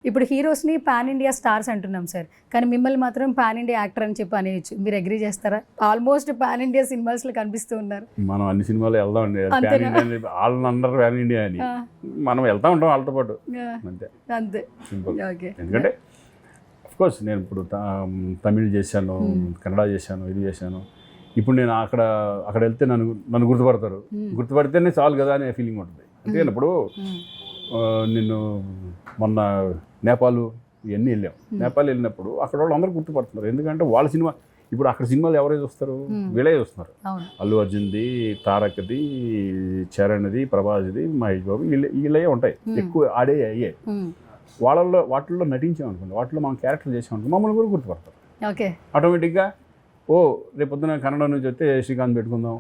ఇప్పుడు హీరోస్ని pan India stars అంటున్నాం sir, కానీ మిమ్మల్ని మాత్రం పాన్ ఇండియా యాక్టర్ అని చెప్పి అనేయచ్చు. మీరు అగ్రీ చేస్తారా? ఆల్మోస్ట్ పాన్ ఇండియా సినిమాస్లో కనిపిస్తూ ఉన్నారు. మనం అన్ని సినిమాలు వెళ్దాం అండి, ప్యాన్ ఇండియా వాళ్ళని అందరు ప్యాన్ ఇండియా అని మనం వెళ్తా ఉంటాం వాళ్ళతో పాటు, అంతే అంతే. సింపుల్. ఓకే. ఎందుకంటే అఫ్కోర్స్ నేను ఇప్పుడు తమిళ్ చేశాను, కన్నడ చేశాను, ఇది చేశాను. ఇప్పుడు నేను అక్కడ వెళ్తే నన్ను గుర్తుపడతారు, గుర్తుపడితేనే చాలు కదా అనే ఫీలింగ్ ఉంటుంది. అంతే. ఇప్పుడు నిన్ను మొన్న నేపాల్ ఇవన్నీ వెళ్ళాం. నేపాల్ వెళ్ళినప్పుడు అక్కడ వాళ్ళు అందరూ గుర్తుపడుతున్నారు, ఎందుకంటే వాళ్ళ సినిమా ఇప్పుడు అక్కడ సినిమాలు ఎవరైతే చూస్తారు, వీళ్ళే చూస్తున్నారు. అల్లు అర్జున్ది, తారక్ది, చరణ్ది, ప్రభాస్ది, మహేష్ బాబు, వీళ్ళే ఉంటాయి ఎక్కువ ఆడే అయ్యే. వాటిల్లో నటించామనుకోండి, వాటిలో మనం క్యారెక్టర్ చేసామనుకో మమ్మల్ని కూడా గుర్తుపడతారు. ఓకే. ఆటోమేటిక్గా రేపొద్దున కన్నడ నుంచి వస్తే శ్రీకాంత్ పెట్టుకుందాం,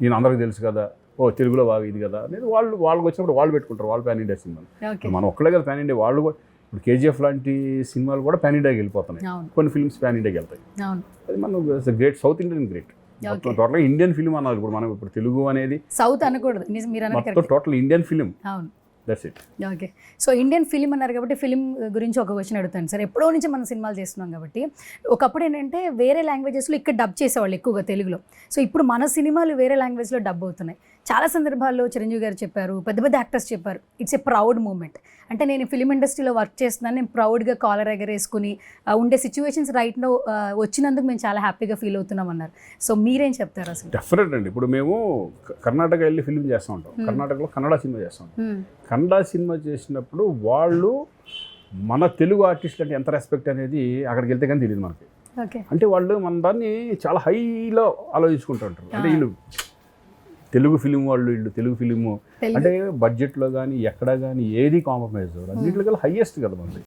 ఈయన అందరికీ తెలుసు కదా, తెలుగులో బాగా ఇది కదా అనేది వాళ్ళకి వచ్చినప్పుడు వాళ్ళు పెట్టుకుంటారు, వాళ్ళు ప్యాన్ ఇండియా సినిమాలు. మనం ఒక్కడే కదా ప్యాన్ ఇండియా, వాళ్ళు కూడా ఇప్పుడు కేజీఎఫ్ లాంటి సినిమాలు కూడా ప్యాన్ ఇండియాకి వెళ్ళిపోతున్నాయి, కొన్ని ఫిల్మ్స్ ప్యాన్ ఇండియాకి వెళ్తాయి. అది మనం గ్రేట్, సౌత్ ఇండియన్ గ్రేట్. టోటల్గా ఇండియన్ ఫిలిం అన్నారు. ఇప్పుడు మనం ఇప్పుడు తెలుగు అనేది సౌత్ అనకూడదు, మొత్తం total Indian film. That's it. Okay. So Indian film అన్నారు కాబట్టి ఫిలిం గురించి ఒక క్వశ్చన్ అడుగుతాను సార్. ఎప్పుడో నుంచి మనం సినిమాలు చేస్తున్నాం కాబట్టి ఒకప్పుడు ఏంటంటే వేరే లాంగ్వేజెస్లో ఇక్కడ డబ్ చేసేవాళ్ళు ఎక్కువగా తెలుగులో. సో ఇప్పుడు మన సినిమాలు వేరే లాంగ్వేజ్లో డబ్ అవుతున్నాయి. చాలా సందర్భాల్లో చిరంజీవి గారు చెప్పారు, పెద్ద పెద్ద యాక్టర్స్ చెప్పారు, ఇట్స్ ఏ ప్రౌడ్ మూమెంట్. అంటే నేను ఫిలిం ఇండస్ట్రీలో వర్క్ చేస్తున్నాను, నేను ప్రౌడ్గా కాలర్ ఎగరేసుకుని ఉండే సిచ్యువేషన్స్ రైట్లో వచ్చినందుకు మేము చాలా హ్యాపీగా ఫీల్ అవుతున్నాం అన్నారు. సో మీరేం చెప్తారు అసలు? డెఫినెట్ అండి. ఇప్పుడు మేము కర్ణాటక వెళ్ళి ఫిలిం చేస్తూ ఉంటాం, కర్ణాటకలో కన్నడ సినిమా చేస్తూ ఉంటాం. కన్నడ సినిమా చేసినప్పుడు వాళ్ళు మన తెలుగు ఆర్టిస్ట్ అంటే ఎంత రెస్పెక్ట్ అనేది అక్కడికి వెళ్తే కానీ తెలియదు మనకి. అంటే వాళ్ళు మన దాన్ని చాలా హైలో ఆలోచించుకుంటూ ఉంటారు. అంటే వీళ్ళు తెలుగు ఫిలిం వాళ్ళు, వీళ్ళు తెలుగు ఫిలిము అంటే బడ్జెట్లో కానీ ఎక్కడ కానీ ఏది కాంప్రమైజ్, అన్నింటిలో హైయెస్ట్ కదా మనది.